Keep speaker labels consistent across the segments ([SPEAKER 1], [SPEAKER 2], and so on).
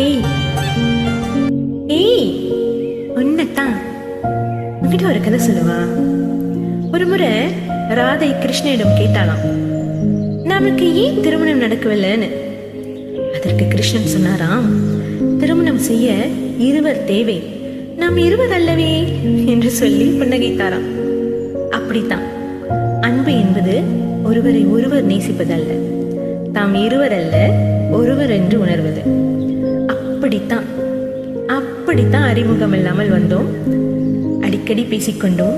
[SPEAKER 1] ஏய் ஏய், உன்னத்தான் உன்கிட்ட ஒரு கதை சொல்லுவா. ஒரு முறை ராதை கிருஷ்ணனிடம் கேட்டாலாம், நமக்கு ஏன் திருமணம் நடக்கவில்லைன்னு. அதற்கு கிருஷ்ணன் சொன்னாராம், திருமணம் செய்ய இருவர் தேவை, நாம் இருவர் அல்லவே என்று சொல்லி புன்னகைத்தாராம். அப்படித்தான் அன்பு என்பது ஒருவரை ஒருவர் நேசிப்பதல்ல, தாம் இருவர் அல்ல ஒருவர் என்று உணர்வது. அப்படித்தான் அறிமுகம் இல்லாமல் வந்தோம், அடிக்கடி பேசிக்கொண்டோம்,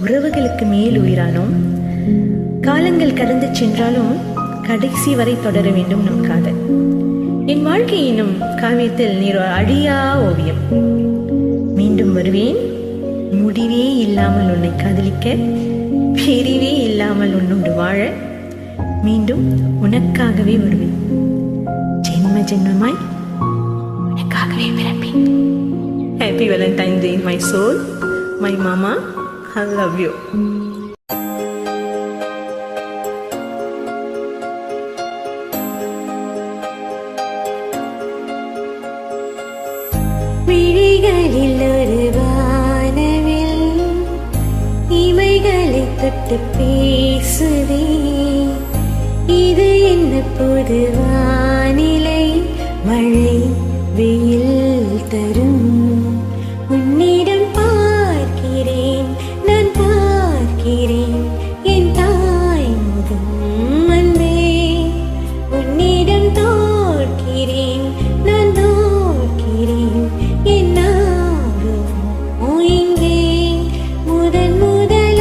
[SPEAKER 1] உறவுகளுக்கு மேல் உயிரானோம். காலங்கள் கடந்து சென்றாலும் கடைசி வரை தொடர வேண்டும் நம் காதல். என் வாழ்க்கை என்னும் காவியத்தில் நீர் அழியா ஓவியம். மீண்டும் வருவேன், முடிவே இல்லாமல் உன்னை காதலிக்க, பிரிவே இல்லாமல் உன்னோடு வாழ, மீண்டும் உனக்காகவே வருவேன், ஜென்ம ஜென்மமாய் உனக்காகவே பிறப்பேன். Happy Valentine's Day, my soul, my mama, I love you.
[SPEAKER 2] விழிகளில் ஒரு வானவில் இமைகளை தொட்டு பேசுதே, இது என்ன புது வானிலை, மழை வெயில் தரும். உன்னிடம் பார்க்கிறேன், நான் பார்க்கிறேன் என் தாய் முகம் அன்பே. உன்னிடம் தோற்கிறேன், நான் தோற்கிறேன் என் ஆர்வம் இங்கே. முதன் முதலாய்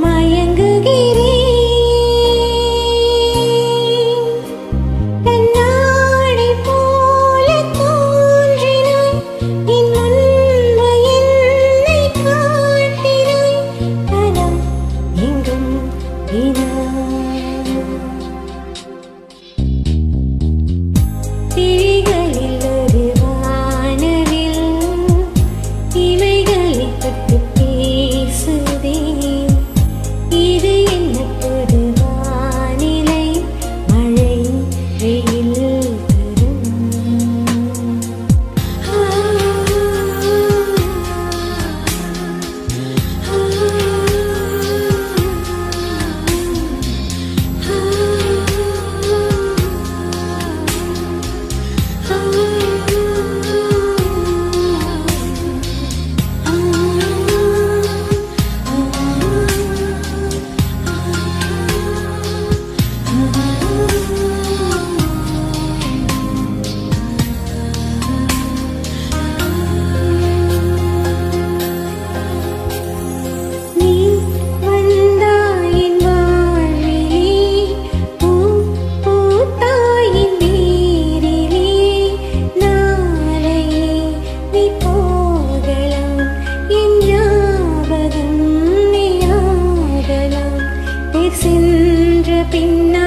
[SPEAKER 2] மயங்குகிறேன், கண்ணாடி போல தோன்றினாய், என் முன்பு என்னை காட்டினாய், கனம் எங்கும் விழிகளில் ஒரு வானவில் இமைகளை தொட்டு பேசுதே, இது என்ன புது வானிலை, மழை வெயில் தரும். நீ வந்தாயின் வாழ்விலே, பூ பூத்தாயின் வேரிலே, நாளையே நீ போகலாம், என் ஞாபகம் நீ ஆகலாம். நீ சென்ற பின்னால்